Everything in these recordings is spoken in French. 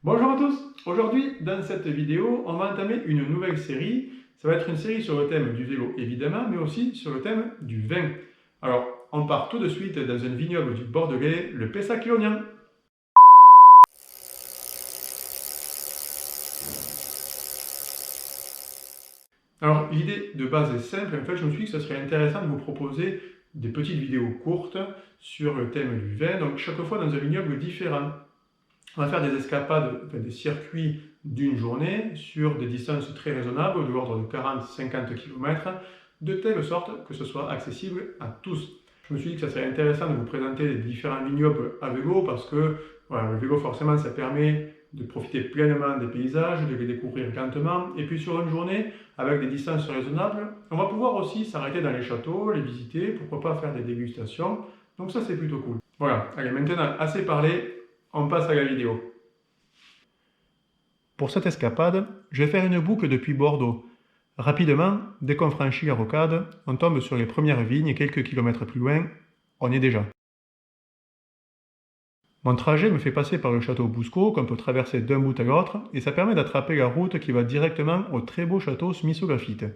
Bonjour à tous! Aujourd'hui, dans cette vidéo, on va entamer une nouvelle série. Ça va être une série sur le thème du vélo, évidemment, mais aussi sur le thème du vin. Alors, on part tout de suite dans un vignoble du Bordelais, le Pessac-Léognan. Alors, l'idée de base est simple. En fait, je me suis dit que ce serait intéressant de vous proposer des petites vidéos courtes sur le thème du vin, donc chaque fois dans un vignoble différent. On va faire des escapades, des circuits d'une journée sur des distances très raisonnables, de l'ordre de 40-50 km, de telle sorte que ce soit accessible à tous. Je me suis dit que ça serait intéressant de vous présenter les différents vignobles à vélo parce que voilà, le vélo forcément ça permet de profiter pleinement des paysages, de les découvrir lentement, et puis sur une journée avec des distances raisonnables, on va pouvoir aussi s'arrêter dans les châteaux, les visiter, pourquoi pas faire des dégustations, donc ça c'est plutôt cool. Voilà, allez maintenant assez parlé, on passe à la vidéo. Pour cette escapade, je vais faire une boucle depuis Bordeaux. Rapidement, dès qu'on franchit la rocade, on tombe sur les premières vignes et quelques kilomètres plus loin, on y est déjà. Mon trajet me fait passer par le château Bouscot qu'on peut traverser d'un bout à l'autre et ça permet d'attraper la route qui va directement au très beau château Smith-au-Lafitte.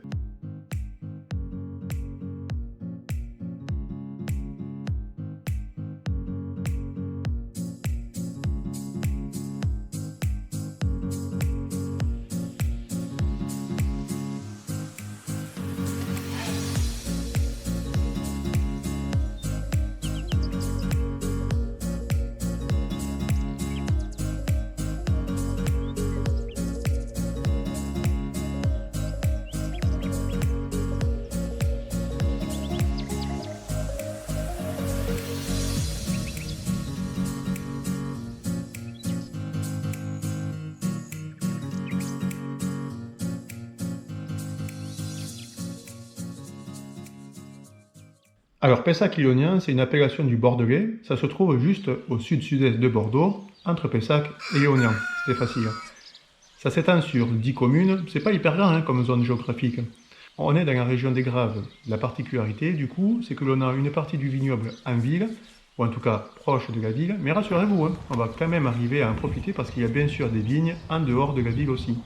Alors Pessac-Léognan, c'est une appellation du Bordelais, ça se trouve juste au sud-sud-est de Bordeaux, entre Pessac et Léognan, c'était facile. Ça s'étend sur 10 communes, c'est pas hyper grand comme zone géographique. On est dans la région des Graves. La particularité du coup, c'est que l'on a une partie du vignoble en ville, ou en tout cas proche de la ville, mais rassurez-vous, on va quand même arriver à en profiter parce qu'il y a bien sûr des vignes en dehors de la ville aussi.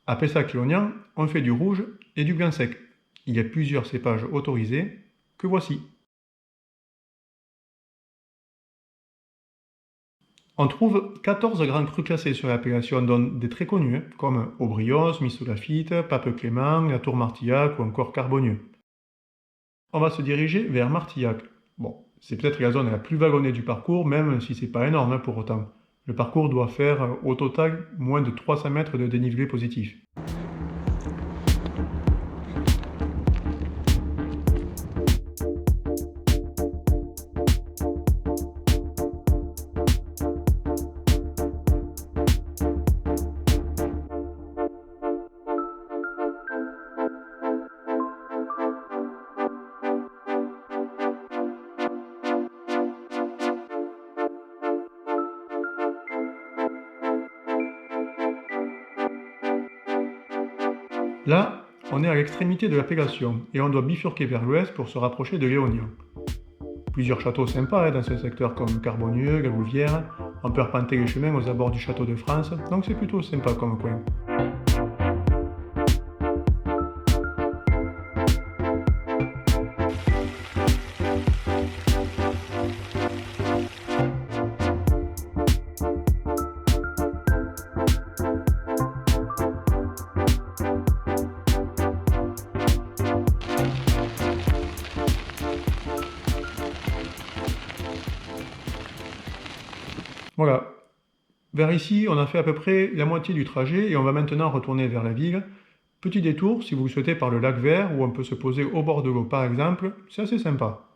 À Pessac-Léognan, on fait du rouge et du blanc sec. Il y a plusieurs cépages autorisés, que voici. On trouve 14 grands crus classés sur l'appellation, dont des très connus, comme Aubrios, Smith-au-Lafitte, Pape Clément, la Tour Martillac ou encore Carbonieux. On va se diriger vers Martillac. Bon, c'est peut-être la zone la plus vallonnée du parcours, même si c'est pas énorme pour autant. Le parcours doit faire au total moins de 300 mètres de dénivelé positif. Là, on est à l'extrémité de l'appellation et on doit bifurquer vers l'ouest pour se rapprocher de Léognan. Plusieurs châteaux sympas dans ce secteur comme Carbonieux, la Louvière. On peut arpenter les chemins aux abords du château de France, donc c'est plutôt sympa comme coin. Voilà. Vers ici, on a fait à peu près la moitié du trajet et on va maintenant retourner vers la ville. Petit détour si vous le souhaitez par le lac Vert où on peut se poser au bord de l'eau par exemple, c'est assez sympa.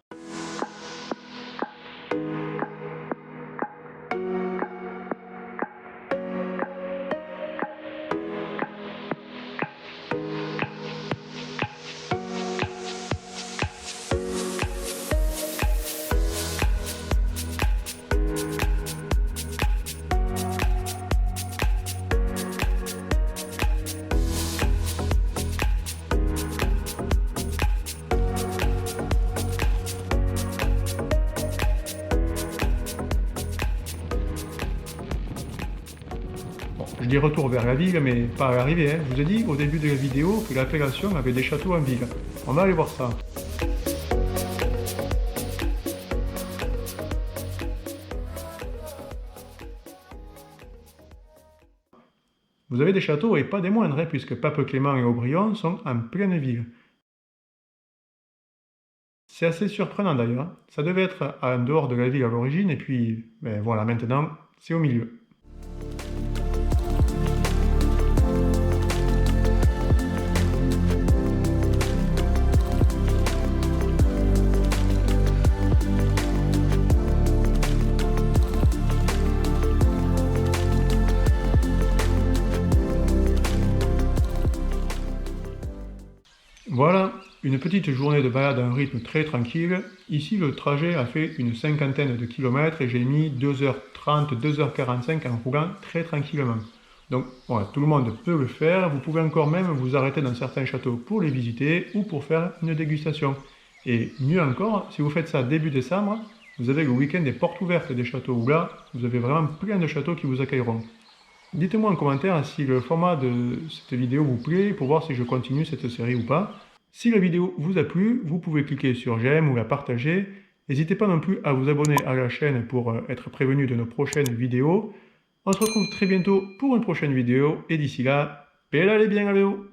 dis retour vers la ville, mais pas à l'arrivée, hein. Je vous ai dit au début de la vidéo que l'appellation avait des châteaux en ville. On va aller voir ça. Vous avez des châteaux et pas des moindres, hein, puisque Pape Clément et Aubryon sont en pleine ville. C'est assez surprenant d'ailleurs, hein. Ça devait être en dehors de la ville à l'origine, et puis, ben voilà, maintenant, c'est au milieu. Voilà, une petite journée de balade à un rythme très tranquille. Ici, le trajet a fait une cinquantaine de kilomètres et j'ai mis 2h30, 2h45 en roulant très tranquillement. Donc voilà, tout le monde peut le faire. Vous pouvez encore même vous arrêter dans certains châteaux pour les visiter ou pour faire une dégustation. Et mieux encore, si vous faites ça début décembre, vous avez le week-end des portes ouvertes des châteaux où là, vous avez vraiment plein de châteaux qui vous accueilleront. Dites-moi en commentaire si le format de cette vidéo vous plaît pour voir si je continue cette série ou pas. Si la vidéo vous a plu, vous pouvez cliquer sur j'aime ou la partager. N'hésitez pas non plus à vous abonner à la chaîne pour être prévenu de nos prochaines vidéos. On se retrouve très bientôt pour une prochaine vidéo et d'ici là, pédalez bien à vélo!